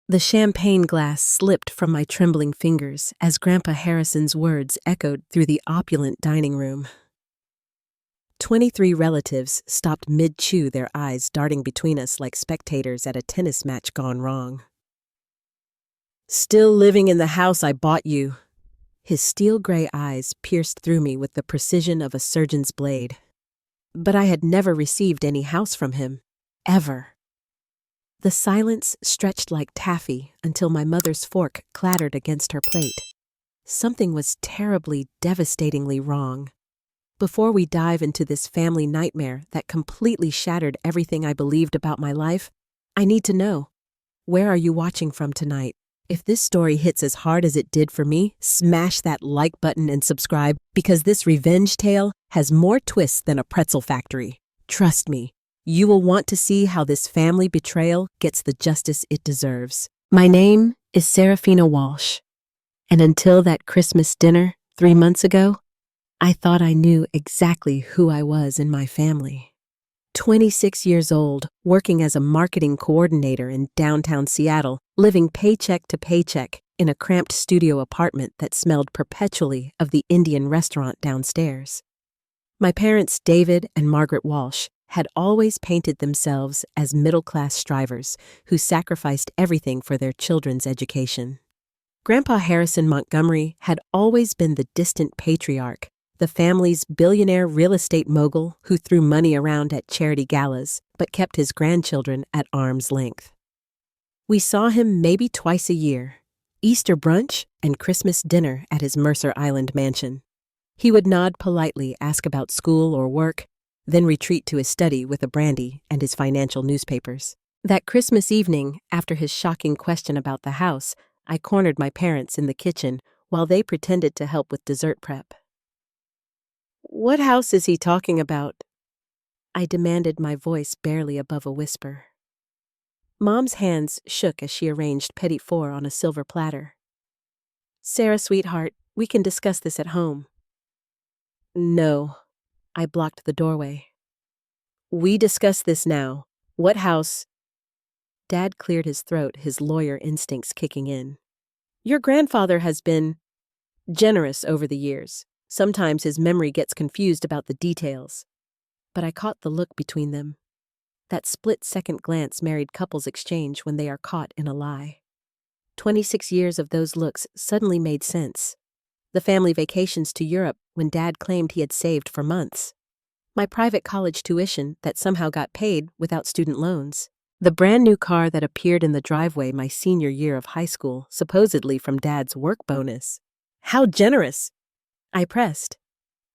The champagne glass slipped from my trembling fingers as Grandpa Harrison's words echoed through the opulent dining room. 23 relatives stopped mid-chew, their eyes darting between us like spectators at a tennis match gone wrong. "Still living in the house I bought you." His steel-gray eyes pierced through me with the precision of a surgeon's blade. But I had never received any house from him. Ever. The silence stretched like taffy until my mother's fork clattered against her plate. Something was terribly, devastatingly wrong. Before we dive into this family nightmare that completely shattered everything I believed about my life, I need to know, where are you watching from tonight? If this story hits as hard as it did for me, smash that like button and subscribe, because this revenge tale has more twists than a pretzel factory. Trust me, you will want to see how this family betrayal gets the justice it deserves. My name is Serafina Walsh, and until that Christmas dinner 3 months ago, I thought I knew exactly who I was in my family. 26 years old, working as a marketing coordinator in downtown Seattle, living paycheck to paycheck in a cramped studio apartment that smelled perpetually of the Indian restaurant downstairs. My parents, David and Margaret Walsh, had always painted themselves as middle-class strivers who sacrificed everything for their children's education. Grandpa Harrison Montgomery had always been the distant patriarch, the family's billionaire real estate mogul who threw money around at charity galas but kept his grandchildren at arm's length. We saw him maybe twice a year, Easter brunch and Christmas dinner at his Mercer Island mansion. He would nod politely, ask about school or work, then retreat to his study with a brandy and his financial newspapers. That Christmas evening, after his shocking question about the house, I cornered my parents in the kitchen while they pretended to help with dessert prep. "What house is he talking about?" I demanded, my voice barely above a whisper. Mom's hands shook as she arranged petit four on a silver platter. "Sarah, sweetheart, we can discuss this at home." "No." I blocked the doorway. "We discuss this now. What house?" Dad cleared his throat, his lawyer instincts kicking in. "Your grandfather has been generous over the years. Sometimes his memory gets confused about the details." But I caught the look between them. That split-second glance married couples exchange when they are caught in a lie. 26 years of those looks suddenly made sense. The family vacations to Europe when Dad claimed he had saved for months. My private college tuition that somehow got paid without student loans. The brand new car that appeared in the driveway my senior year of high school, supposedly from Dad's work bonus. How generous! I pressed.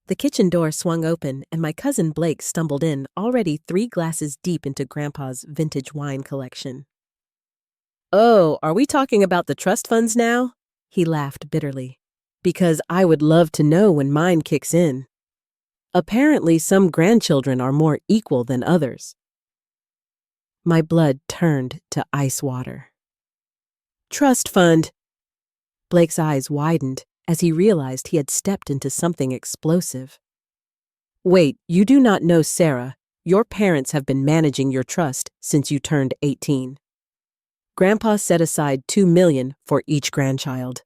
The kitchen door swung open and my cousin Blake stumbled in, already 3 glasses deep into Grandpa's vintage wine collection. "Oh, are we talking about the trust funds now?" He laughed bitterly. "Because I would love to know when mine kicks in. Apparently some grandchildren are more equal than others." My blood turned to ice water. "Trust fund." Blake's eyes widened as he realized he had stepped into something explosive. "Wait, you do not know Sarah. Your parents have been managing your trust since you turned 18. Grandpa set aside $2 million for each grandchild.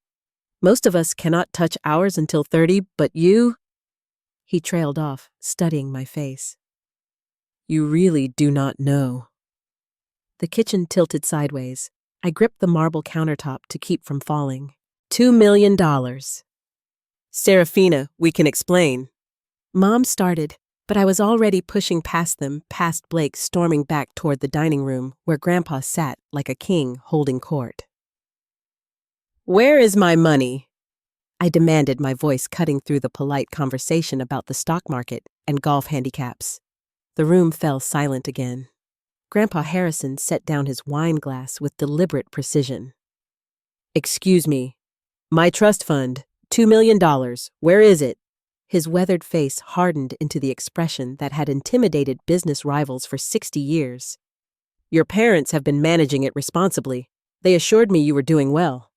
Most of us cannot touch ours until 30, but you—" He trailed off, studying my face. "You really do not know." The kitchen tilted sideways. I gripped the marble countertop to keep from falling. $2 million. "Serafina, we can explain." Mom started, but I was already pushing past them, past Blake, storming back toward the dining room where Grandpa sat like a king holding court. "Where is my money?" I demanded, my voice cutting through the polite conversation about the stock market and golf handicaps. The room fell silent again. Grandpa Harrison set down his wine glass with deliberate precision. "Excuse me. My trust fund, $2 million. Where is it?" His weathered face hardened into the expression that had intimidated business rivals for 60 years. "Your parents have been managing it responsibly. They assured me you were doing well."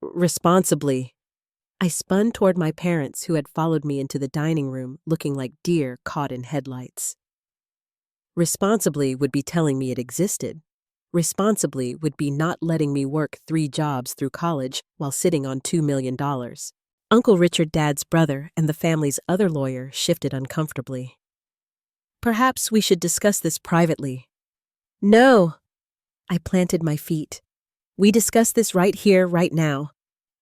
"Responsibly." I spun toward my parents, who had followed me into the dining room looking like deer caught in headlights. "Responsibly" would be telling me it existed. Responsibly would be not letting me work 3 jobs through college while sitting on $2 million. Uncle Richard, Dad's brother, and the family's other lawyer shifted uncomfortably. Perhaps we should discuss this privately. No! I planted my feet. We discuss this right here, right now.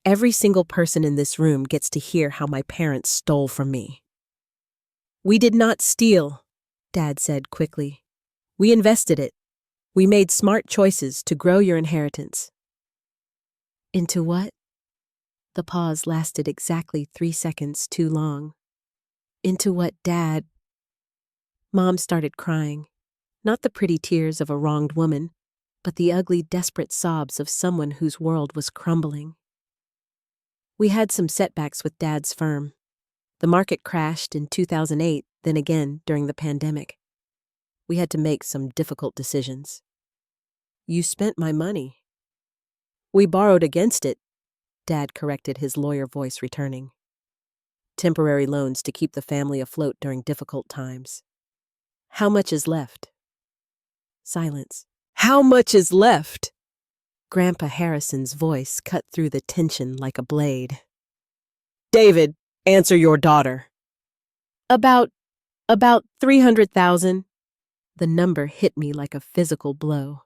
Every single person in this room gets to hear how my parents stole from me. We did not steal, Dad said quickly. We invested it. We made smart choices to grow your inheritance. Into what? The pause lasted exactly 3 seconds too long. Into what, Dad? Mom started crying. Not the pretty tears of a wronged woman, but the ugly, desperate sobs of someone whose world was crumbling. We had some setbacks with Dad's firm. The market crashed in 2008, then again during the pandemic. We had to make some difficult decisions. You spent my money. We borrowed against it, Dad corrected, his lawyer voice returning. Temporary loans to keep the family afloat during difficult times. How much is left? Silence. How much is left? Grandpa Harrison's voice cut through the tension like a blade. David, answer your daughter. About 300,000. The number hit me like a physical blow.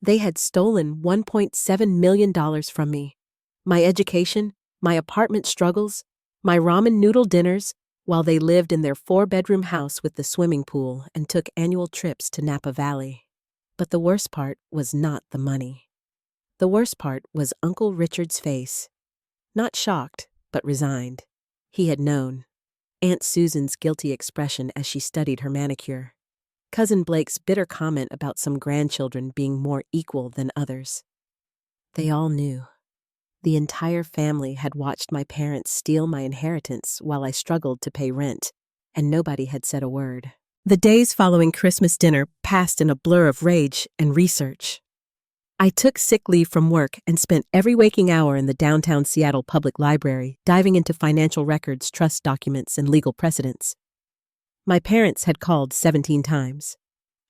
They had stolen $1.7 million from me. My education, my apartment struggles, my ramen noodle dinners, while they lived in their 4-bedroom house with the swimming pool and took annual trips to Napa Valley. But the worst part was not the money. The worst part was Uncle Richard's face. Not shocked, but resigned. He had known. Aunt Susan's guilty expression as she studied her manicure. Cousin Blake's bitter comment about some grandchildren being more equal than others. They all knew. The entire family had watched my parents steal my inheritance while I struggled to pay rent, and nobody had said a word. The days following Christmas dinner passed in a blur of rage and research. I took sick leave from work and spent every waking hour in the downtown Seattle Public Library diving into financial records, trust documents, and legal precedents. My parents had called 17 times.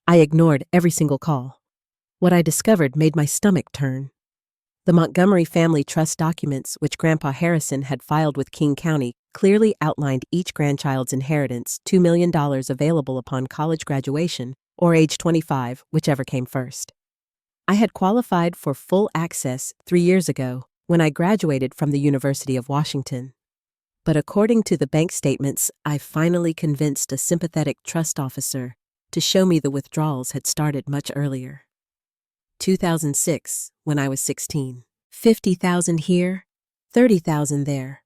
I ignored every single call. What I discovered made my stomach turn. The Montgomery family trust documents, which Grandpa Harrison had filed with King County, clearly outlined each grandchild's inheritance, $2 million available upon college graduation, or age 25, whichever came first. I had qualified for full access 3 years ago when I graduated from the University of Washington. But according to the bank statements, I finally convinced a sympathetic trust officer to show me the withdrawals had started much earlier. 2006, when I was 16. 50,000 here, 30,000 there.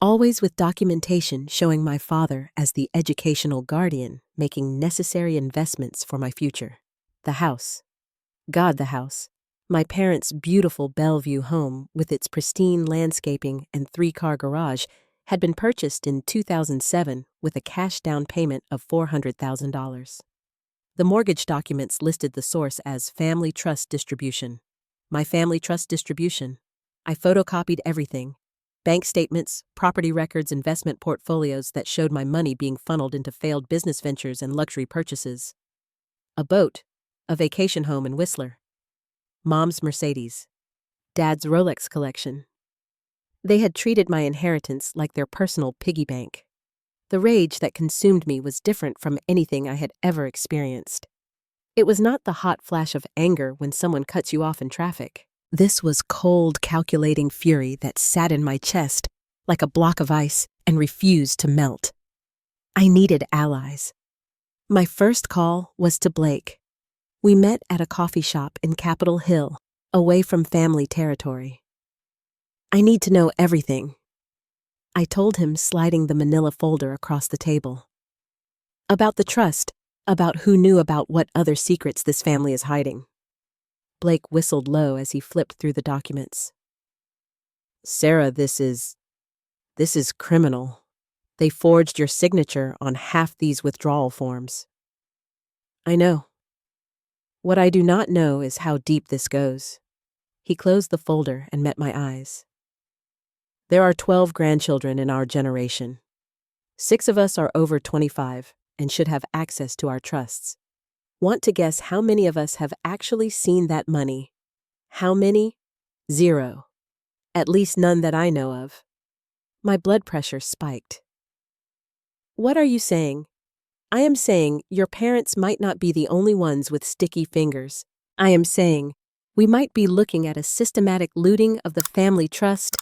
Always with documentation showing my father as the educational guardian making necessary investments for my future. The house. God, the house. My parents' beautiful Bellevue home with its pristine landscaping and 3-car garage had been purchased in 2007 with a cash down payment of $400,000. The mortgage documents listed the source as Family Trust Distribution. My Family Trust Distribution. I photocopied everything. Bank statements, property records, investment portfolios that showed my money being funneled into failed business ventures and luxury purchases. A boat, a vacation home in Whistler. Mom's Mercedes. Dad's Rolex collection. They had treated my inheritance like their personal piggy bank. The rage that consumed me was different from anything I had ever experienced. It was not the hot flash of anger when someone cuts you off in traffic. This was cold, calculating fury that sat in my chest like a block of ice and refused to melt. I needed allies. My first call was to Blake. We met at a coffee shop in Capitol Hill, away from family territory. I need to know everything, I told him, sliding the manila folder across the table. About the trust, about who knew about what other secrets this family is hiding. Blake whistled low as he flipped through the documents. Sarah, this is criminal. They forged your signature on half these withdrawal forms. I know. What I do not know is how deep this goes. He closed the folder and met my eyes. There are 12 grandchildren in our generation. 6 of us are over 25 and should have access to our trusts. Want to guess how many of us have actually seen that money? How many? 0. At least none that I know of. My blood pressure spiked. What are you saying? I am saying your parents might not be the only ones with sticky fingers. I am saying we might be looking at a systematic looting of the family trust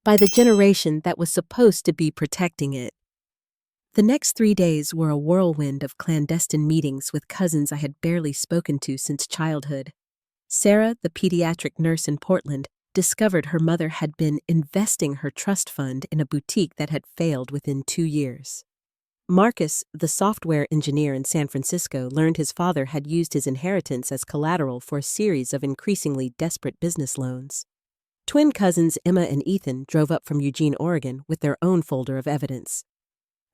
by the generation that was supposed to be protecting it. The next 3 days were a whirlwind of clandestine meetings with cousins I had barely spoken to since childhood. Sarah, the pediatric nurse in Portland, discovered her mother had been investing her trust fund in a boutique that had failed within 2 years. Marcus, the software engineer in San Francisco, learned his father had used his inheritance as collateral for a series of increasingly desperate business loans. Twin cousins Emma and Ethan drove up from Eugene, Oregon, with their own folder of evidence.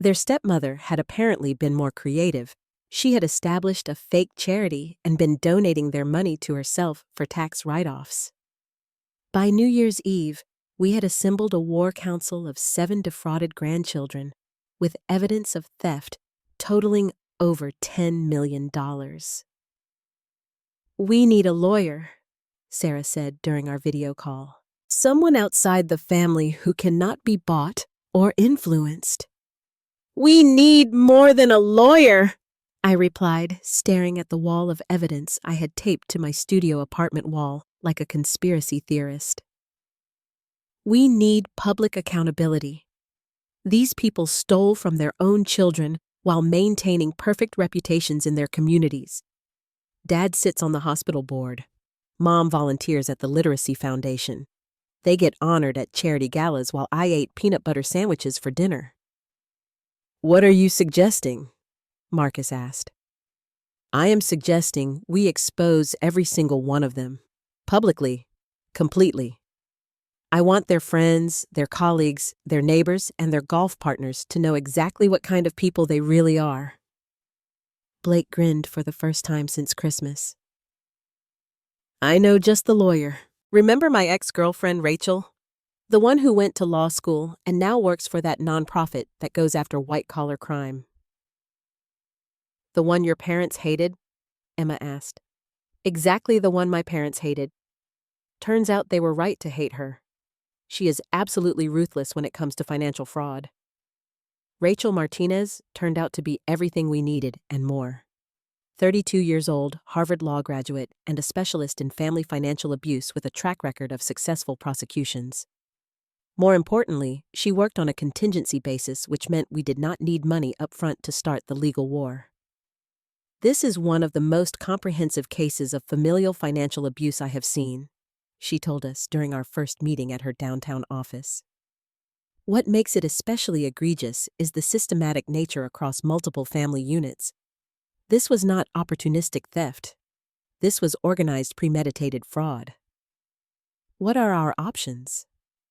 Their stepmother had apparently been more creative. She had established a fake charity and been donating their money to herself for tax write-offs. By New Year's Eve, we had assembled a war council of 7 defrauded grandchildren, with evidence of theft totaling over $10 million. We need a lawyer, Sarah said during our video call. Someone outside the family who cannot be bought or influenced. We need more than a lawyer, I replied, staring at the wall of evidence I had taped to my studio apartment wall like a conspiracy theorist. We need public accountability. These people stole from their own children while maintaining perfect reputations in their communities. Dad sits on the hospital board. Mom volunteers at the Literacy Foundation. They get honored at charity galas while I ate peanut butter sandwiches for dinner. What are you suggesting? Marcus asked. I am suggesting we expose every single one of them. Publicly. Completely. I want their friends, their colleagues, their neighbors, and their golf partners to know exactly what kind of people they really are. Blake grinned for the first time since Christmas. I know just the lawyer. Remember my ex-girlfriend, Rachel? The one who went to law school and now works for that nonprofit that goes after white-collar crime. The one your parents hated? Emma asked. Exactly the one my parents hated. Turns out they were right to hate her. She is absolutely ruthless when it comes to financial fraud. Rachel Martinez turned out to be everything we needed and more. 32 years old, Harvard Law graduate, and a specialist in family financial abuse with a track record of successful prosecutions. More importantly, she worked on a contingency basis, which meant we did not need money up front to start the legal war. This is one of the most comprehensive cases of familial financial abuse I have seen, she told us during our first meeting at her downtown office. What makes it especially egregious is the systematic nature across multiple family units. This was not opportunistic theft. This was organized, premeditated fraud. What are our options?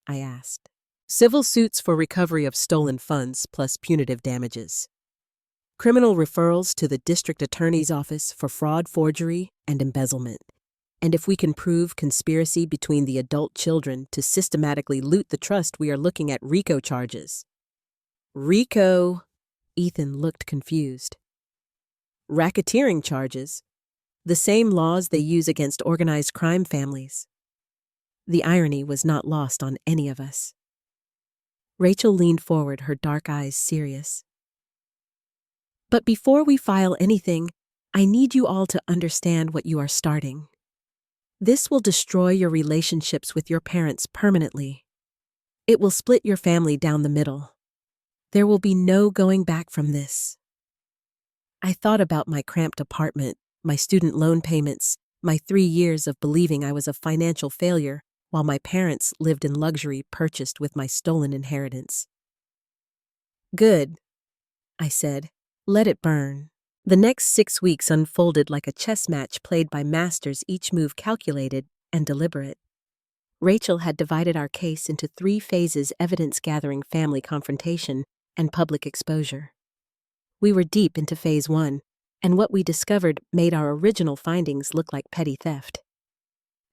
I asked. Civil suits for recovery of stolen funds plus punitive damages. Criminal referrals to the district attorney's office for fraud, forgery, and embezzlement. And if we can prove conspiracy between the adult children to systematically loot the trust, we are looking at RICO charges. RICO? Ethan looked confused. Racketeering charges. The same laws they use against organized crime families. The irony was not lost on any of us. Rachel leaned forward, her dark eyes serious. But before we file anything, I need you all to understand what you are starting. This will destroy your relationships with your parents permanently. It will split your family down the middle. There will be no going back from this. I thought about my cramped apartment, my student loan payments, my 3 years of believing I was a financial failure while my parents lived in luxury purchased with my stolen inheritance. Good, I said. Let it burn. The next 6 weeks unfolded like a chess match played by masters, each move calculated and deliberate. Rachel had divided our case into 3 phases: evidence gathering, family confrontation, and public exposure. We were deep into phase 1, and what we discovered made our original findings look like petty theft.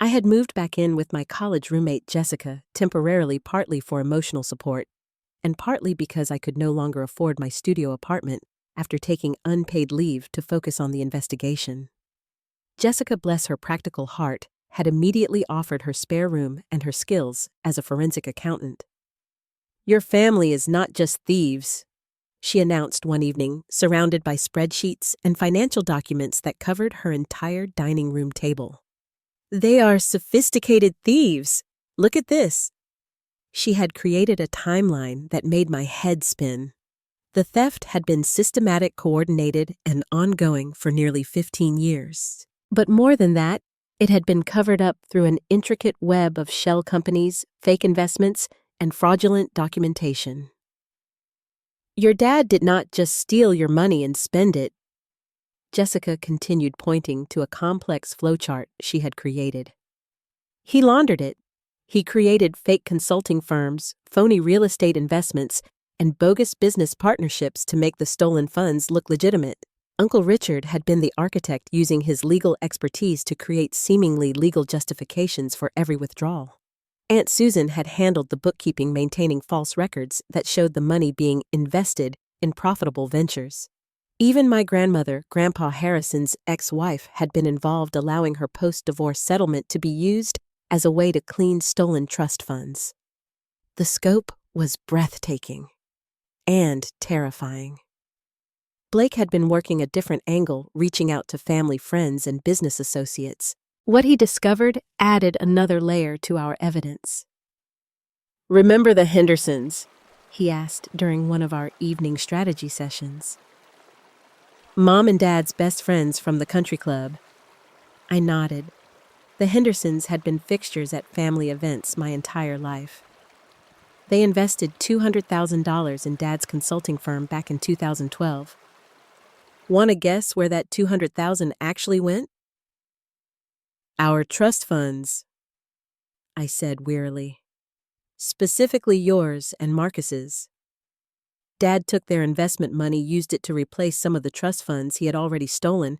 I had moved back in with my college roommate Jessica, temporarily, partly for emotional support, and partly because I could no longer afford my studio apartment after taking unpaid leave to focus on the investigation. Jessica, bless her practical heart, had immediately offered her spare room and her skills as a forensic accountant. "Your family is not just thieves," she announced one evening, surrounded by spreadsheets and financial documents that covered her entire dining room table. "They are sophisticated thieves. Look at this." She had created a timeline that made my head spin. The theft had been systematic, coordinated, and ongoing for nearly 15 years. But more than that, it had been covered up through an intricate web of shell companies, fake investments, and fraudulent documentation. "Your dad did not just steal your money and spend it," Jessica continued, pointing to a complex flowchart she had created. "He laundered it. He created fake consulting firms, phony real estate investments, and bogus business partnerships to make the stolen funds look legitimate. Uncle Richard had been the architect, using his legal expertise to create seemingly legal justifications for every withdrawal. Aunt Susan had handled the bookkeeping, maintaining false records that showed the money being invested in profitable ventures. Even my grandmother, Grandpa Harrison's ex-wife, had been involved, allowing her post-divorce settlement to be used as a way to clean stolen trust funds. The scope was breathtaking and terrifying. Blake had been working a different angle, reaching out to family, friends, and business associates. What he discovered added another layer to our evidence. "Remember the Hendersons?" he asked during one of our evening strategy sessions. "Mom and Dad's best friends from the country club." I nodded. The Hendersons had been fixtures at family events my entire life. They invested $200,000 in Dad's consulting firm back in 2012. Want to guess where that $200,000 actually went? "Our trust funds," I said wearily. "Specifically yours and Marcus's. Dad took their investment money, used it to replace some of the trust funds he had already stolen,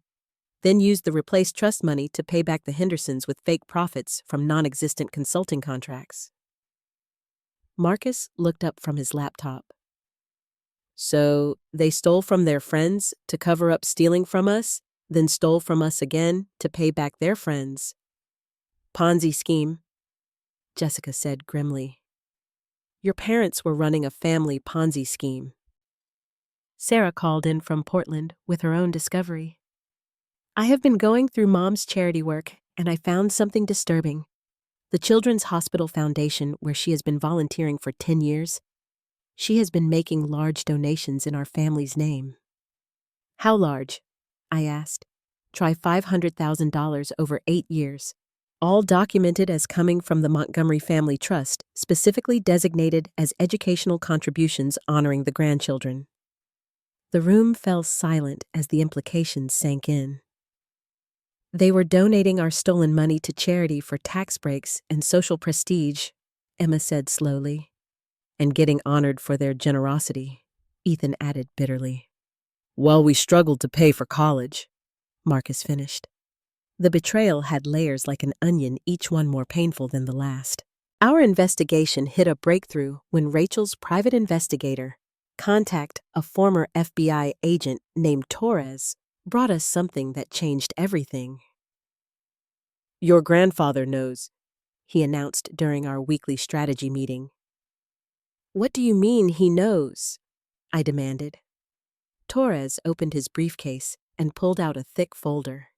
then used the replaced trust money to pay back the Hendersons with fake profits from non-existent consulting contracts." Marcus looked up from his laptop. "So they stole from their friends to cover up stealing from us, then stole from us again to pay back their friends. Ponzi scheme," Jessica said grimly. "Your parents were running a family Ponzi scheme." Sarah called in from Portland with her own discovery. "I have been going through Mom's charity work, and I found something disturbing. The Children's Hospital Foundation, where she has been volunteering for 10 years, she has been making large donations in our family's name." "How large?" I asked. "Try $500,000 over 8 years. All documented as coming from the Montgomery Family Trust, specifically designated as educational contributions honoring the grandchildren." The room fell silent as the implications sank in. "They were donating our stolen money to charity for tax breaks and social prestige," Emma said slowly. "And getting honored for their generosity," Ethan added bitterly. "While we struggled to pay for college," Marcus finished. The betrayal had layers like an onion, each one more painful than the last. Our investigation hit a breakthrough when Rachel's private investigator, contact a former FBI agent named Torres, brought us something that changed everything. "Your grandfather knows," he announced during our weekly strategy meeting. "What do you mean he knows?" I demanded. Torres opened his briefcase and pulled out a thick folder.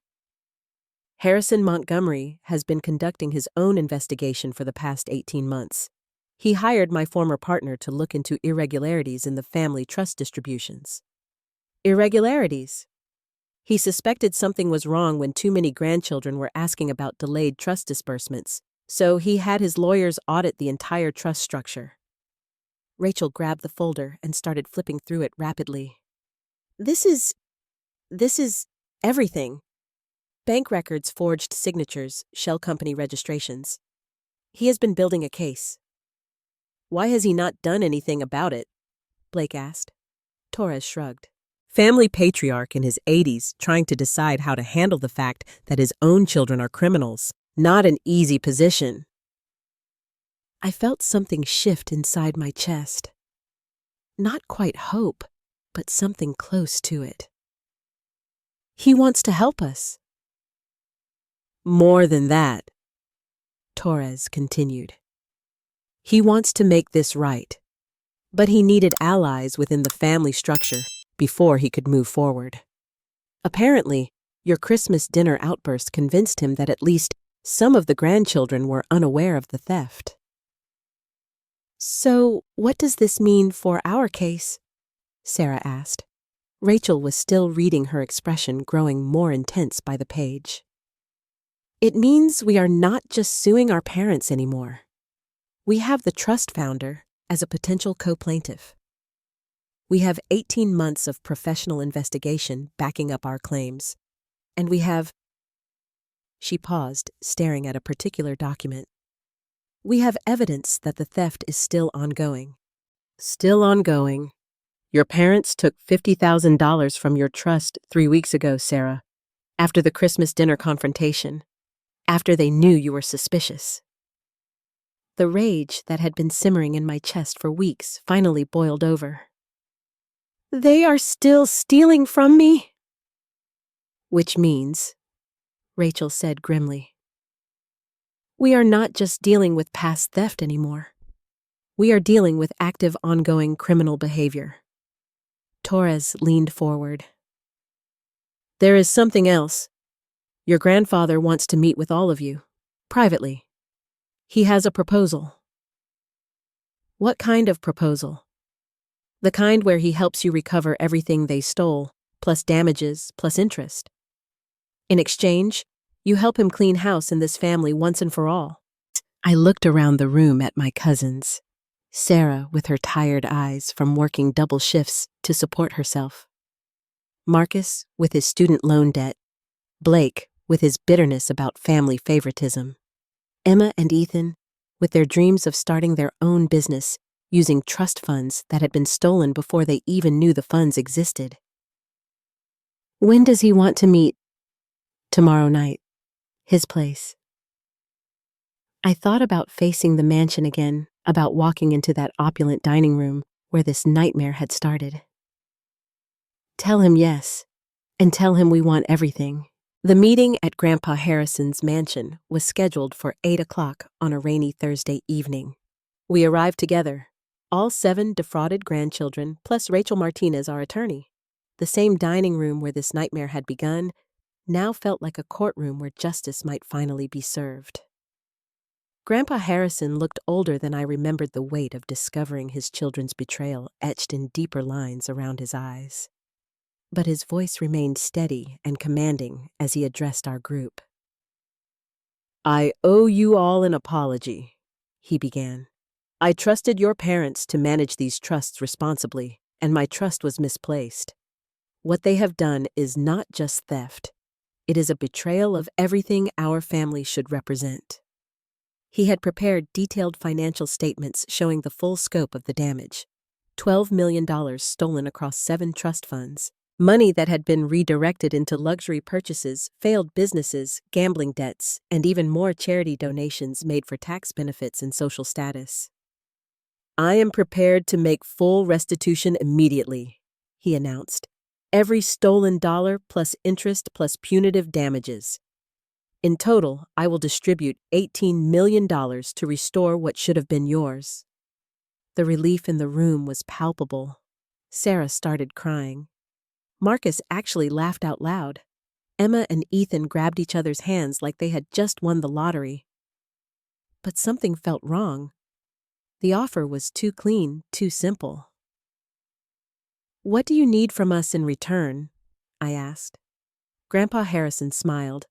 "Harrison Montgomery has been conducting his own investigation for the past 18 months. He hired my former partner to look into irregularities in the family trust distributions." Irregularities? He suspected something was wrong when too many grandchildren were asking about delayed trust disbursements, so he had his lawyers audit the entire trust structure. Rachel grabbed the folder and started flipping through it rapidly. This is everything. Bank records, forged signatures, shell company registrations. He has been building a case." "Why has he not done anything about it?" Blake asked. Torres shrugged. "Family patriarch in his 80s trying to decide how to handle the fact that his own children are criminals. Not an easy position." I felt something shift inside my chest. Not quite hope, but something close to it. He wants to help us. More than that, Torres continued. He wants to make this right, but he needed allies within the family structure before he could move forward. Apparently, your Christmas dinner outburst convinced him that at least some of the grandchildren were unaware of the theft. So, what does this mean for our case? Sarah asked. Rachel was still reading, her expression growing more intense by the page. It means we are not just suing our parents anymore. We have the trust founder as a potential co-plaintiff. We have 18 months of professional investigation backing up our claims. And we have... She paused, staring at a particular document. We have evidence that the theft is still ongoing. Still ongoing. Your parents took $50,000 from your trust 3 weeks ago, Sarah, after the Christmas dinner confrontation, after they knew you were suspicious. The rage that had been simmering in my chest for weeks finally boiled over. They are still stealing from me? Which means, Rachel said grimly, we are not just dealing with past theft anymore. We are dealing with active, ongoing criminal behavior. Torres leaned forward. There is something else. Your grandfather wants to meet with all of you, privately. He has a proposal. What kind of proposal? The kind where he helps you recover everything they stole, plus damages, plus interest. In exchange, you help him clean house in this family once and for all. I looked around the room at my cousins. Sarah with her tired eyes from working double shifts to support herself. Marcus with his student loan debt. Blake with his bitterness about family favoritism. Emma and Ethan with their dreams of starting their own business using trust funds that had been stolen before they even knew the funds existed. When does he want to meet? Tomorrow night. His place. I thought about facing the mansion again, about walking into that opulent dining room where this nightmare had started. Tell him yes, and tell him we want everything. The meeting at Grandpa Harrison's mansion was scheduled for 8 o'clock on a rainy Thursday evening. We arrived together, all 7 defrauded grandchildren, plus Rachel Martinez, our attorney. The same dining room where this nightmare had begun now felt like a courtroom where justice might finally be served. Grandpa Harrison looked older than I remembered, the weight of discovering his children's betrayal etched in deeper lines around his eyes. But his voice remained steady and commanding as he addressed our group. I owe you all an apology, he began. I trusted your parents to manage these trusts responsibly, and my trust was misplaced. What they have done is not just theft. It is a betrayal of everything our family should represent. He had prepared detailed financial statements showing the full scope of the damage. $12 million stolen across 7 trust funds, money that had been redirected into luxury purchases, failed businesses, gambling debts, and even more charity donations made for tax benefits and social status. I am prepared to make full restitution immediately, he announced. Every stolen dollar plus interest plus punitive damages. In total, I will distribute $18 million to restore what should have been yours. The relief in the room was palpable. Sarah started crying. Marcus actually laughed out loud. Emma and Ethan grabbed each other's hands like they had just won the lottery. But something felt wrong. The offer was too clean, too simple. What do you need from us in return? I asked. Grandpa Harrison smiled.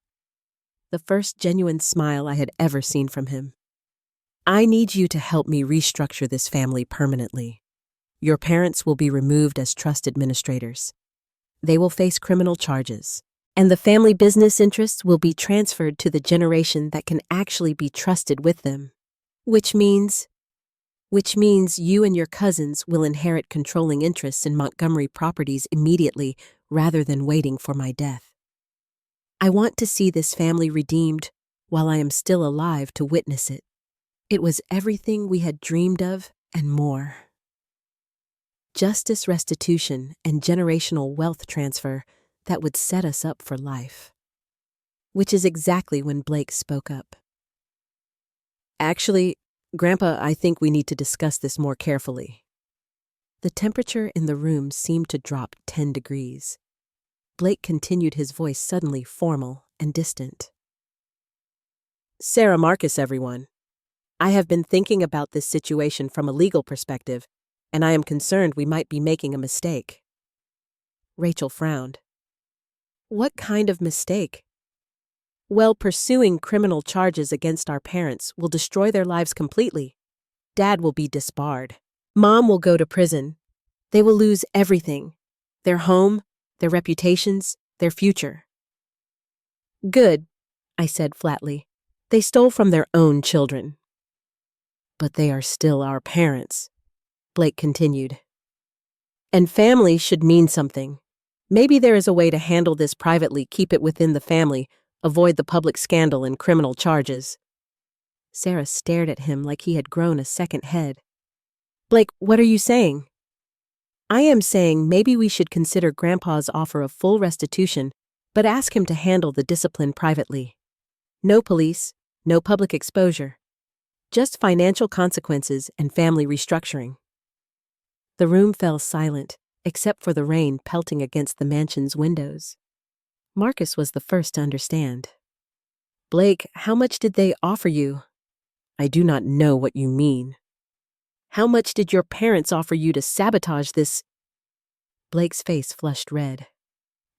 The first genuine smile I had ever seen from him. I need you to help me restructure this family permanently. Your parents will be removed as trust administrators. They will face criminal charges, and the family business interests will be transferred to the generation that can actually be trusted with them. Which means you and your cousins will inherit controlling interests in Montgomery properties immediately rather than waiting for my death. I want to see this family redeemed while I am still alive to witness it. It was everything we had dreamed of and more. justice, restitution, and generational wealth transfer that would set us up for life. Which is exactly when Blake spoke up. Actually, Grandpa, I think we need to discuss this more carefully. The temperature in the room seemed to drop 10 degrees. Blake continued, his voice suddenly formal and distant. Sarah Marcus, everyone. I have been thinking about this situation from a legal perspective, and I am concerned we might be making a mistake. Rachel frowned. What kind of mistake? Well, pursuing criminal charges against our parents will destroy their lives completely. Dad will be disbarred. Mom will go to prison. They will lose everything. Their home, their reputations, their future. Good, I said flatly. They stole from their own children. But they are still our parents, Blake continued. And family should mean something. Maybe there is a way to handle this privately, keep it within the family, avoid the public scandal and criminal charges. Sarah stared at him like he had grown a second head. Blake, what are you saying? I am saying maybe we should consider Grandpa's offer of full restitution, but ask him to handle the discipline privately. No police, no public exposure. Just financial consequences and family restructuring. The room fell silent, except for the rain pelting against the mansion's windows. Marcus was the first to understand. Blake, how much did they offer you? I do not know what you mean. How much did your parents offer you to sabotage this? Blake's face flushed red.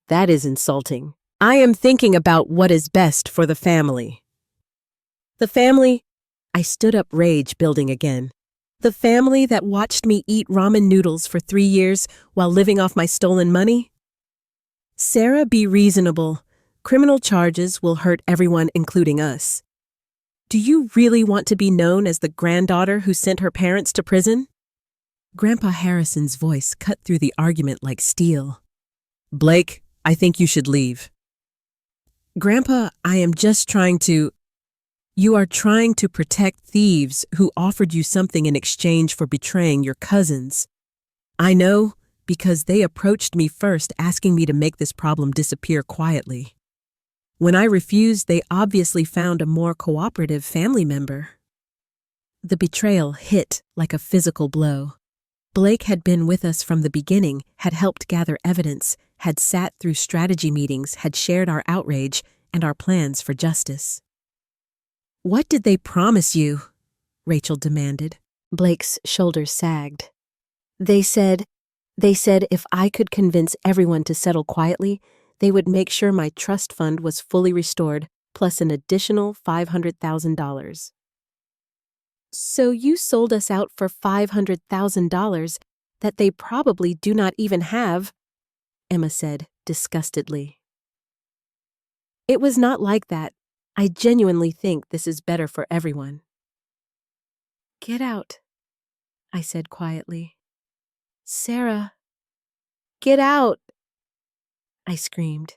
That is insulting. I am thinking about what is best for the family. The family? I stood up, rage building again. The family that watched me eat ramen noodles for 3 years while living off my stolen money? Sarah, be reasonable. Criminal charges will hurt everyone, including us. Do you really want to be known as the granddaughter who sent her parents to prison? Grandpa Harrison's voice cut through the argument like steel. Blake, I think you should leave. Grandpa, I am just trying to... You are trying to protect thieves who offered you something in exchange for betraying your cousins. I know, because they approached me first asking me to make this problem disappear quietly. When I refused, they obviously found a more cooperative family member. The betrayal hit like a physical blow. Blake had been with us from the beginning, had helped gather evidence, had sat through strategy meetings, had shared our outrage and our plans for justice. What did they promise you? Rachel demanded. Blake's shoulders sagged. They said if I could convince everyone to settle quietly, they would make sure my trust fund was fully restored, plus an additional $500,000. So you sold us out for $500,000 that they probably do not even have, Emma said disgustedly. It was not like that. I genuinely think this is better for everyone. Get out, I said quietly. Sarah, get out, I screamed.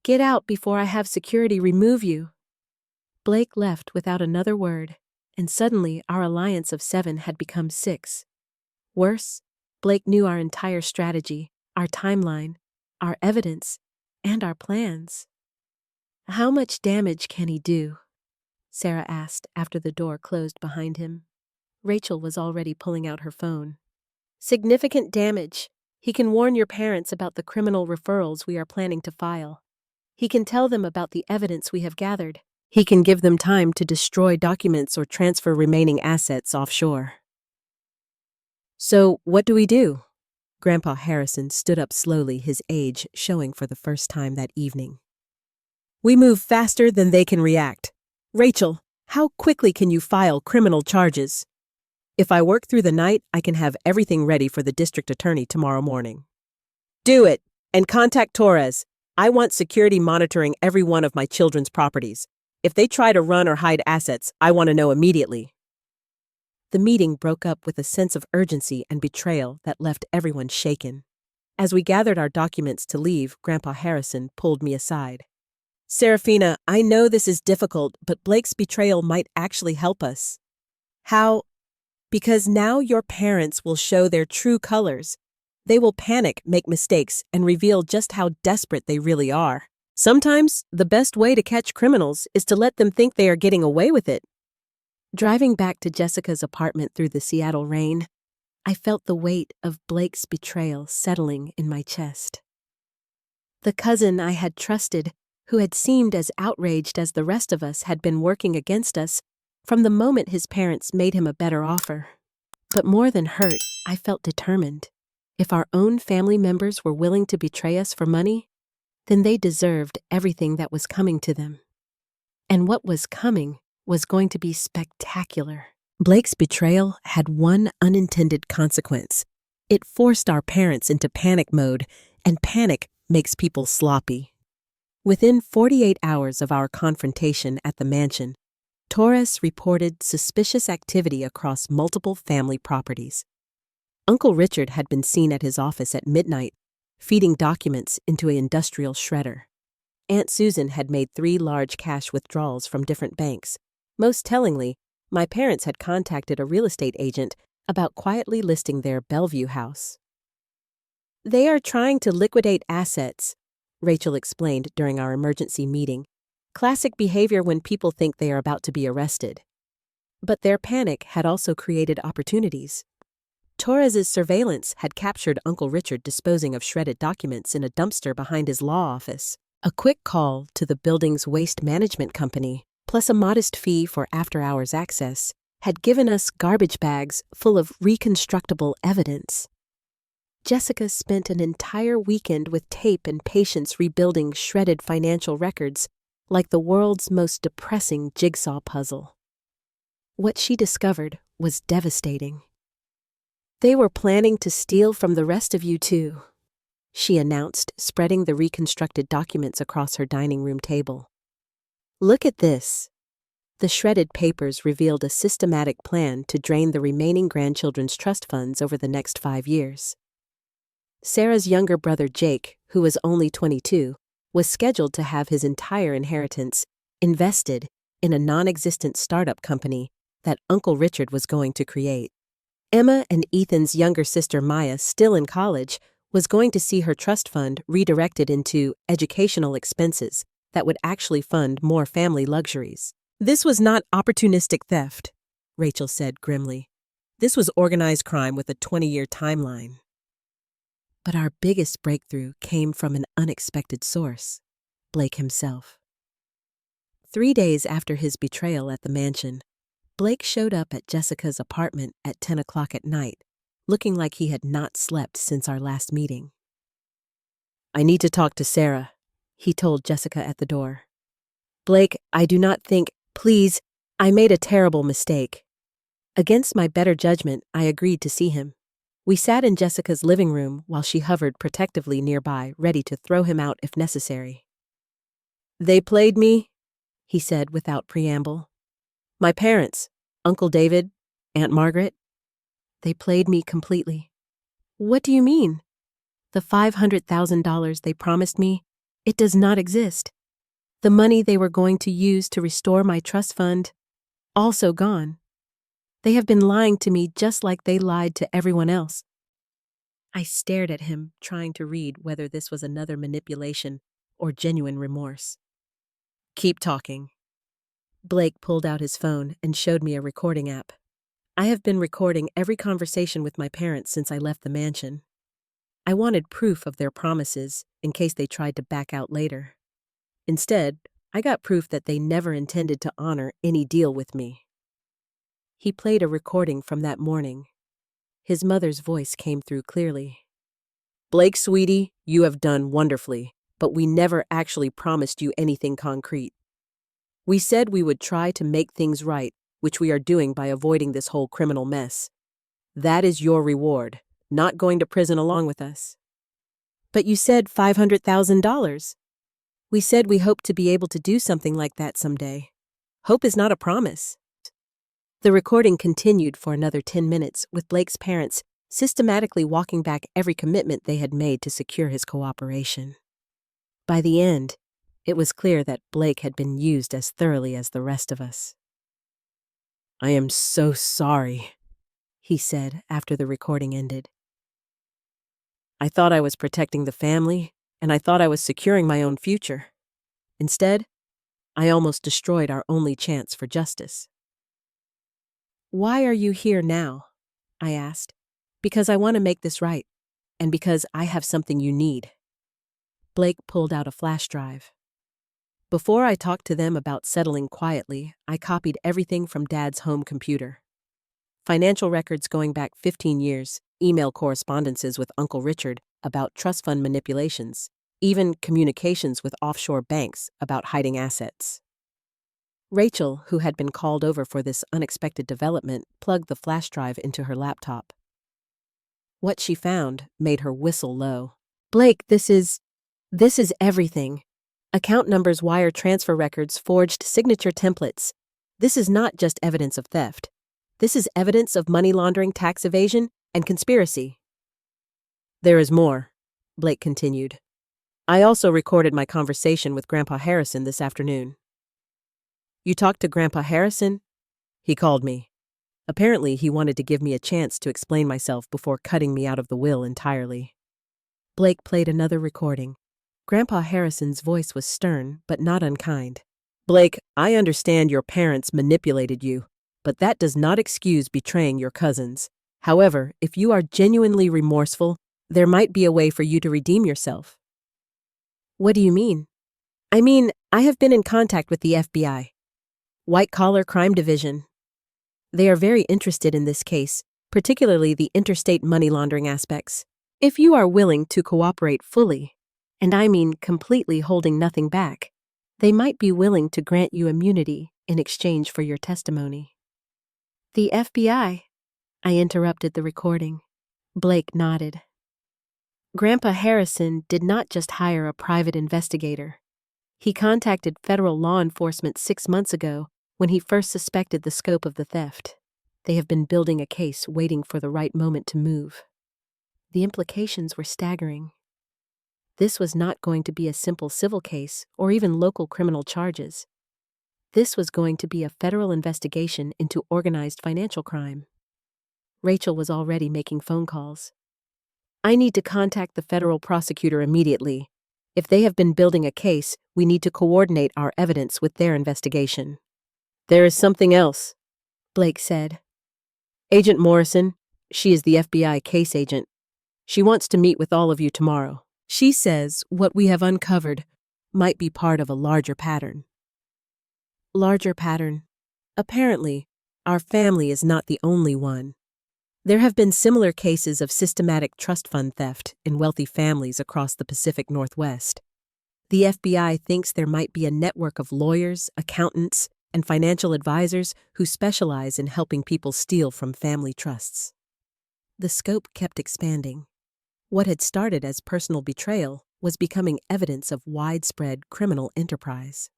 Get out before I have security remove you. Blake left without another word, and suddenly our alliance of 7 had become 6. Worse, Blake knew our entire strategy, our timeline, our evidence, and our plans. How much damage can he do? Sarah asked after the door closed behind him. Rachel was already pulling out her phone. Significant damage. He can warn your parents about the criminal referrals we are planning to file. He can tell them about the evidence we have gathered. He can give them time to destroy documents or transfer remaining assets offshore. So, what do we do? Grandpa Harrison stood up slowly, his age showing for the first time that evening. We move faster than they can react. Rachel, how quickly can you file criminal charges? If I work through the night, I can have everything ready for the district attorney tomorrow morning. Do it, and contact Torres. I want security monitoring every one of my children's properties. If they try to run or hide assets, I want to know immediately. The meeting broke up with a sense of urgency and betrayal that left everyone shaken. As we gathered our documents to leave, Grandpa Harrison pulled me aside. Serafina, I know this is difficult, but Blake's betrayal might actually help us. How? Because now your parents will show their true colors. They will panic, make mistakes, and reveal just how desperate they really are. Sometimes, the best way to catch criminals is to let them think they are getting away with it. Driving back to Jessica's apartment through the Seattle rain, I felt the weight of Blake's betrayal settling in my chest. The cousin I had trusted, who had seemed as outraged as the rest of us, had been working against us from the moment his parents made him a better offer. But more than hurt, I felt determined. If our own family members were willing to betray us for money, then they deserved everything that was coming to them. And what was coming was going to be spectacular. Blake's betrayal had one unintended consequence. It forced our parents into panic mode, and panic makes people sloppy. Within 48 hours of our confrontation at the mansion, Torres reported suspicious activity across multiple family properties. Uncle Richard had been seen at his office at midnight, feeding documents into an industrial shredder. Aunt Susan had made 3 large cash withdrawals from different banks. Most tellingly, my parents had contacted a real estate agent about quietly listing their Bellevue house. "They are trying to liquidate assets," Rachel explained during our emergency meeting. "Classic behavior when people think they are about to be arrested." But their panic had also created opportunities. Torres's surveillance had captured Uncle Richard disposing of shredded documents in a dumpster behind his law office. A quick call to the building's waste management company, plus a modest fee for after-hours access, had given us garbage bags full of reconstructible evidence. Jessica spent an entire weekend with tape and patience rebuilding shredded financial records like the world's most depressing jigsaw puzzle. What she discovered was devastating. "They were planning to steal from the rest of you too," she announced, spreading the reconstructed documents across her dining room table. "Look at this." The shredded papers revealed a systematic plan to drain the remaining grandchildren's trust funds over the next 5 years. Sarah's younger brother Jake, who was only 22, was scheduled to have his entire inheritance invested in a non-existent startup company that Uncle Richard was going to create. Emma and Ethan's younger sister Maya, still in college, was going to see her trust fund redirected into educational expenses that would actually fund more family luxuries. "This was not opportunistic theft," Rachel said grimly. "This was organized crime with a 20-year timeline." But our biggest breakthrough came from an unexpected source, Blake himself. 3 days after his betrayal at the mansion, Blake showed up at Jessica's apartment at 10 o'clock at night, looking like he had not slept since our last meeting. "I need to talk to Sarah," he told Jessica at the door. "Blake, I do not think, please, I made a terrible mistake." Against my better judgment, I agreed to see him. We sat in Jessica's living room while she hovered protectively nearby, ready to throw him out if necessary. "They played me," he said without preamble. "My parents, Uncle David, Aunt Margaret, they played me completely." "What do you mean?" "The $500,000 they promised me, it does not exist. The money they were going to use to restore my trust fund, also gone. They have been lying to me just like they lied to everyone else." I stared at him, trying to read whether this was another manipulation or genuine remorse. "Keep talking." Blake pulled out his phone and showed me a recording app. I have been recording every conversation with my parents since I left the mansion. I wanted proof of their promises in case they tried to back out later. Instead, I got proof that they never intended to honor any deal with me. He played a recording from that morning. His mother's voice came through clearly. "Blake, sweetie, you have done wonderfully, but we never actually promised you anything concrete. We said we would try to make things right, which we are doing by avoiding this whole criminal mess. That is your reward, not going to prison along with us." "But you said $500,000. We said we hoped to be able to do something like that someday. Hope is not a promise." The recording continued for another 10 minutes, with Blake's parents systematically walking back every commitment they had made to secure his cooperation. By the end, it was clear that Blake had been used as thoroughly as the rest of us. "I am so sorry," he said after the recording ended. I thought I was protecting the family, and I thought I was securing my own future. Instead, I almost destroyed our only chance for justice. Why are you here now? I asked. Because I want to make this right, and because I have something you need. Blake pulled out a flash drive. Before I talked to them about settling quietly, I copied everything from Dad's home computer. Financial records going back 15 years, email correspondences with Uncle Richard about trust fund manipulations, even communications with offshore banks about hiding assets. Rachel, who had been called over for this unexpected development, plugged the flash drive into her laptop. What she found made her whistle low. Blake, this is everything. Account numbers, wire transfer records, forged signature templates. This is not just evidence of theft. This is evidence of money laundering, tax evasion, and conspiracy. There is more, Blake continued. I also recorded my conversation with Grandpa Harrison this afternoon. You talked to Grandpa Harrison? He called me. Apparently, he wanted to give me a chance to explain myself before cutting me out of the will entirely. Blake played another recording. Grandpa Harrison's voice was stern, but not unkind. Blake, I understand your parents manipulated you, but that does not excuse betraying your cousins. However, if you are genuinely remorseful, there might be a way for you to redeem yourself. What do you mean? I mean, I have been in contact with the FBI. White-collar crime division. They are very interested in this case, particularly the interstate money laundering aspects. If you are willing to cooperate fully, and I mean completely holding nothing back, they might be willing to grant you immunity in exchange for your testimony. The FBI? I interrupted the recording. Blake nodded. Grandpa Harrison did not just hire a private investigator. He contacted federal law enforcement 6 months ago when he first suspected the scope of the theft. They have been building a case waiting for the right moment to move. The implications were staggering. This was not going to be a simple civil case or even local criminal charges. This was going to be a federal investigation into organized financial crime. Rachel was already making phone calls. I need to contact the federal prosecutor immediately. If they have been building a case, we need to coordinate our evidence with their investigation. There is something else, Blake said. Agent Morrison, she is the FBI case agent. She wants to meet with all of you tomorrow. She says what we have uncovered might be part of a larger pattern. Larger pattern. Apparently, our family is not the only one. There have been similar cases of systematic trust fund theft in wealthy families across the Pacific Northwest. The FBI thinks there might be a network of lawyers, accountants, and financial advisors who specialize in helping people steal from family trusts. The scope kept expanding. What had started as personal betrayal was becoming evidence of widespread criminal enterprise.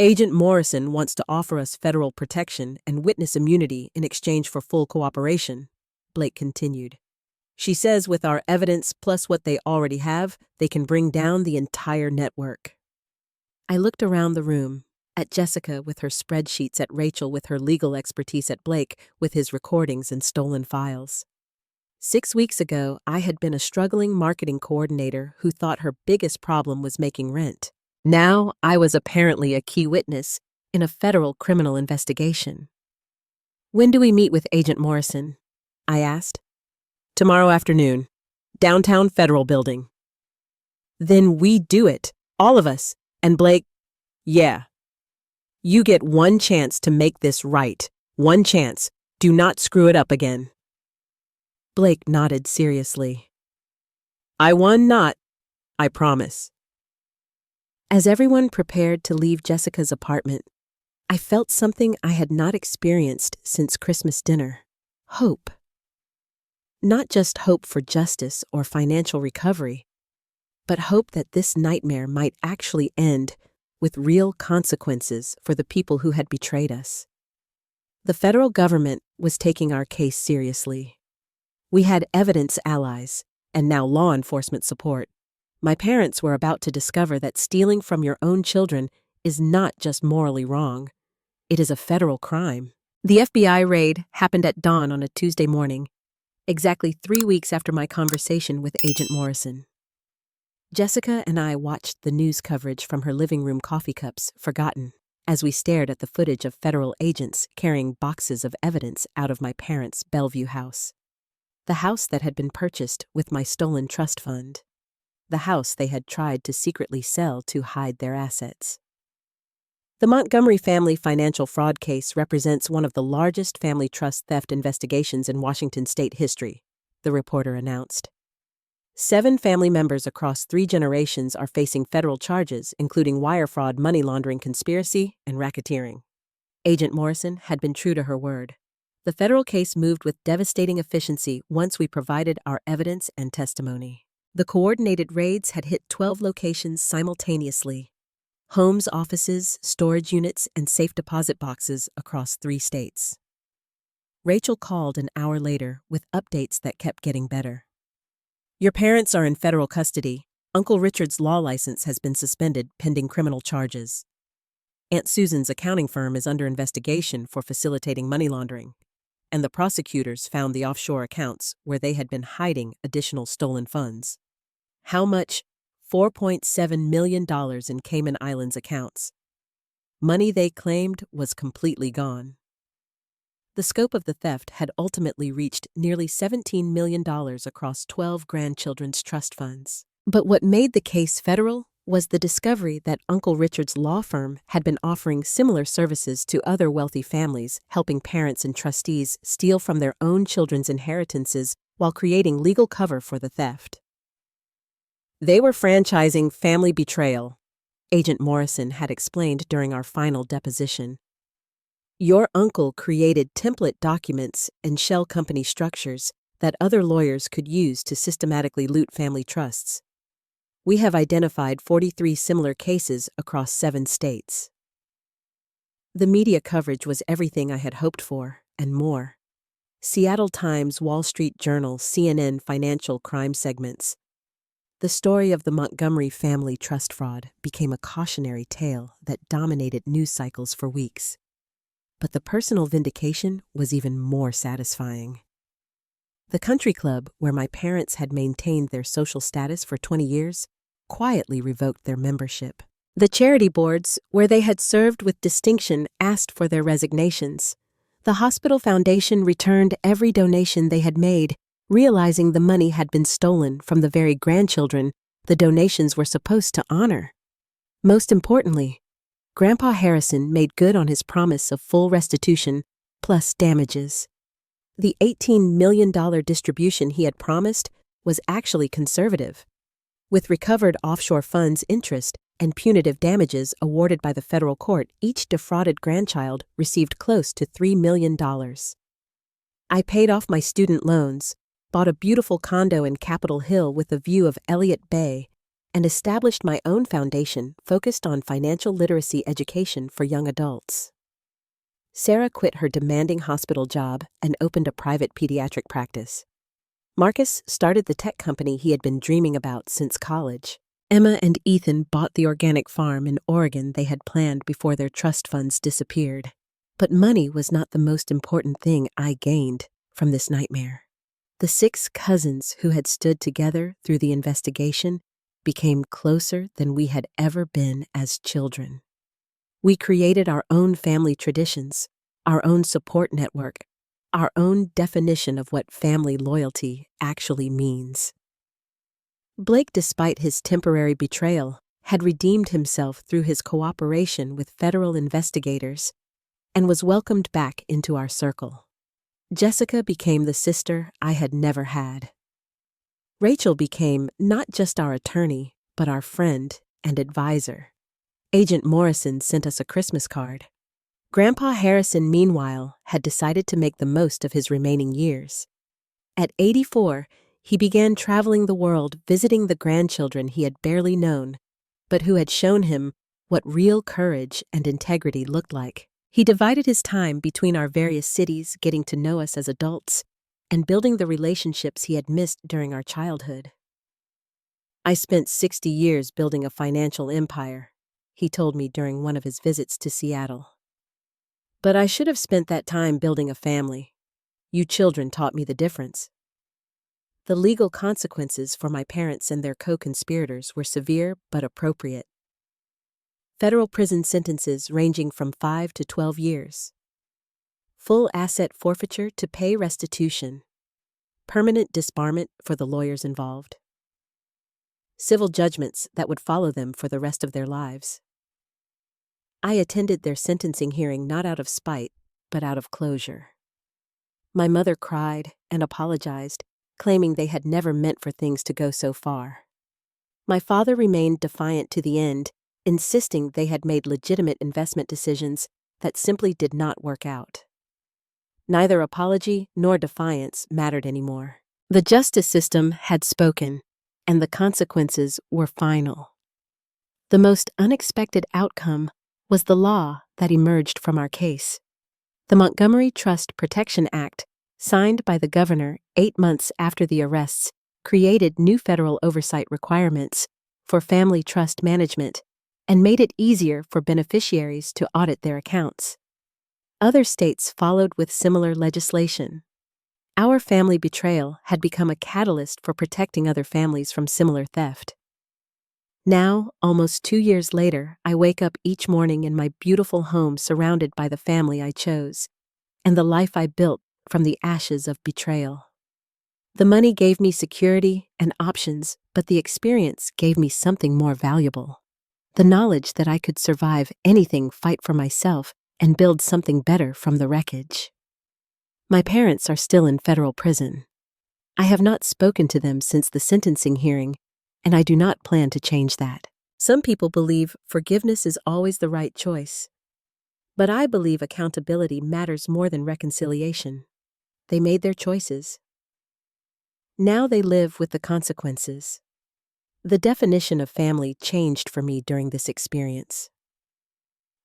Agent Morrison wants to offer us federal protection and witness immunity in exchange for full cooperation, Blake continued. She says with our evidence plus what they already have, they can bring down the entire network. I looked around the room, at Jessica with her spreadsheets, at Rachel with her legal expertise, at Blake with his recordings and stolen files. 6 weeks ago, I had been a struggling marketing coordinator who thought her biggest problem was making rent. Now, I was apparently a key witness in a federal criminal investigation. When do we meet with Agent Morrison? I asked. Tomorrow afternoon, downtown Federal Building. Then we do it, all of us, and Blake, yeah. You get one chance to make this right. One chance. Do not screw it up again. Blake nodded seriously. I won not, I promise. As everyone prepared to leave Jessica's apartment, I felt something I had not experienced since Christmas dinner. Hope. Not just hope for justice or financial recovery, but hope that this nightmare might actually end with real consequences for the people who had betrayed us. The federal government was taking our case seriously. We had evidence allies, and now law enforcement support. My parents were about to discover that stealing from your own children is not just morally wrong. It is a federal crime. The FBI raid happened at dawn on a Tuesday morning, exactly 3 weeks after my conversation with Agent Morrison. Jessica and I watched the news coverage from her living room coffee cups, forgotten, as we stared at the footage of federal agents carrying boxes of evidence out of my parents' Bellevue house. The house that had been purchased with my stolen trust fund. The house they had tried to secretly sell to hide their assets. The Montgomery family financial fraud case represents one of the largest family trust theft investigations in Washington state history, the reporter announced. 7 family members across 3 generations are facing federal charges, including wire fraud, money laundering, conspiracy, and racketeering. Agent Morrison had been true to her word. The federal case moved with devastating efficiency once we provided our evidence and testimony. The coordinated raids had hit 12 locations simultaneously. Homes, offices, storage units, and safe deposit boxes across 3 states. Rachel called an hour later with updates that kept getting better. Your parents are in federal custody. Uncle Richard's law license has been suspended pending criminal charges. Aunt Susan's accounting firm is under investigation for facilitating money laundering, and the prosecutors found the offshore accounts where they had been hiding additional stolen funds. How much? $4.7 million in Cayman Islands accounts. Money they claimed was completely gone. The scope of the theft had ultimately reached nearly $17 million across 12 grandchildren's trust funds. But what made the case federal was the discovery that Uncle Richard's law firm had been offering similar services to other wealthy families, helping parents and trustees steal from their own children's inheritances while creating legal cover for the theft. They were franchising family betrayal, Agent Morrison had explained during our final deposition. Your uncle created template documents and shell company structures that other lawyers could use to systematically loot family trusts. We have identified 43 similar cases across 7 states. The media coverage was everything I had hoped for, and more. Seattle Times, Wall Street Journal, CNN financial crime segments. The story of the Montgomery family trust fraud became a cautionary tale that dominated news cycles for weeks. But the personal vindication was even more satisfying. The country club, where my parents had maintained their social status for 20 years, quietly revoked their membership. The charity boards, where they had served with distinction, asked for their resignations. The hospital foundation returned every donation they had made, realizing the money had been stolen from the very grandchildren the donations were supposed to honor. Most importantly, Grandpa Harrison made good on his promise of full restitution plus damages. The $18 million distribution he had promised was actually conservative. With recovered offshore funds interest and punitive damages awarded by the federal court, each defrauded grandchild received close to $3 million. I paid off my student loans, bought a beautiful condo in Capitol Hill with a view of Elliott Bay, and established my own foundation focused on financial literacy education for young adults. Sarah quit her demanding hospital job and opened a private pediatric practice. Marcus started the tech company he had been dreaming about since college. Emma and Ethan bought the organic farm in Oregon they had planned before their trust funds disappeared. But money was not the most important thing I gained from this nightmare. The 6 cousins who had stood together through the investigation became closer than we had ever been as children. We created our own family traditions, our own support network, our own definition of what family loyalty actually means. Blake, despite his temporary betrayal, had redeemed himself through his cooperation with federal investigators and was welcomed back into our circle. Jessica became the sister I had never had. Rachel became not just our attorney, but our friend and advisor. Agent Morrison sent us a Christmas card. Grandpa Harrison, meanwhile, had decided to make the most of his remaining years. At 84, he began traveling the world, visiting the grandchildren he had barely known, but who had shown him what real courage and integrity looked like. He divided his time between our various cities, getting to know us as adults, and building the relationships he had missed during our childhood. I spent 60 years building a financial empire, he told me during one of his visits to Seattle. But I should have spent that time building a family. You children taught me the difference. The legal consequences for my parents and their co-conspirators were severe but appropriate. Federal prison sentences ranging from 5 to 12 years. Full asset forfeiture to pay restitution. Permanent disbarment for the lawyers involved. Civil judgments that would follow them for the rest of their lives. I attended their sentencing hearing not out of spite, but out of closure. My mother cried and apologized, claiming they had never meant for things to go so far. My father remained defiant to the end, insisting they had made legitimate investment decisions that simply did not work out. Neither apology nor defiance mattered anymore. The justice system had spoken, and the consequences were final. The most unexpected outcome was the law that emerged from our case. The Montgomery Trust Protection Act, signed by the governor 8 months after the arrests, created new federal oversight requirements for family trust management and made it easier for beneficiaries to audit their accounts. Other states followed with similar legislation. Our family betrayal had become a catalyst for protecting other families from similar theft. Now, almost 2 years later, I wake up each morning in my beautiful home surrounded by the family I chose and the life I built from the ashes of betrayal. The money gave me security and options, but the experience gave me something more valuable. The knowledge that I could survive anything, fight for myself, and build something better from the wreckage. My parents are still in federal prison. I have not spoken to them since the sentencing hearing, and I do not plan to change that. Some people believe forgiveness is always the right choice. But I believe accountability matters more than reconciliation. They made their choices. Now they live with the consequences. The definition of family changed for me during this experience.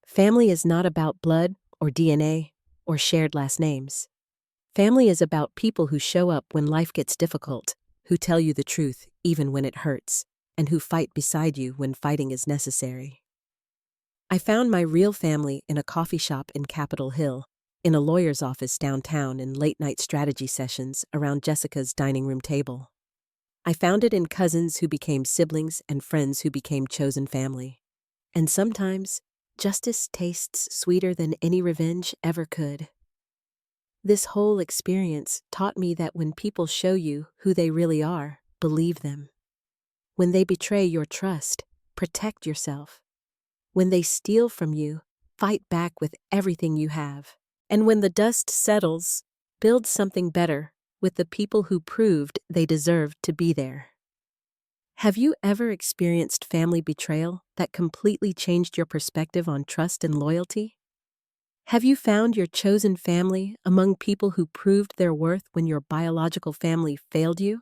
Family is not about blood or DNA or shared last names. Family is about people who show up when life gets difficult, who tell you the truth even when it hurts, and who fight beside you when fighting is necessary. I found my real family in a coffee shop in Capitol Hill, in a lawyer's office downtown, in late-night strategy sessions around Jessica's dining room table. I found it in cousins who became siblings and friends who became chosen family. And sometimes, justice tastes sweeter than any revenge ever could. This whole experience taught me that when people show you who they really are, believe them. When they betray your trust, protect yourself. When they steal from you, fight back with everything you have. And when the dust settles, build something better with the people who proved they deserved to be there. Have you ever experienced family betrayal that completely changed your perspective on trust and loyalty? Have you found your chosen family among people who proved their worth when your biological family failed you?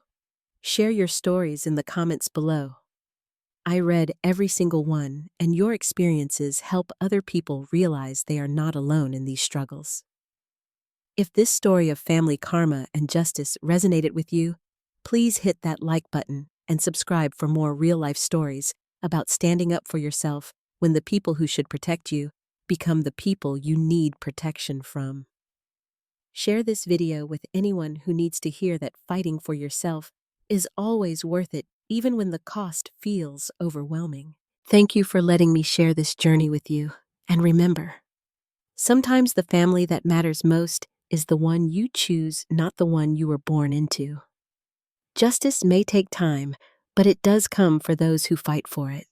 Share your stories in the comments below. I read every single one, and your experiences help other people realize they are not alone in these struggles. If this story of family karma and justice resonated with you, please hit that like button and subscribe for more real-life stories about standing up for yourself when the people who should protect you become the people you need protection from. Share this video with anyone who needs to hear that fighting for yourself is always worth it, even when the cost feels overwhelming. Thank you for letting me share this journey with you. And remember, sometimes the family that matters most is the one you choose, not the one you were born into. Justice may take time, but it does come for those who fight for it.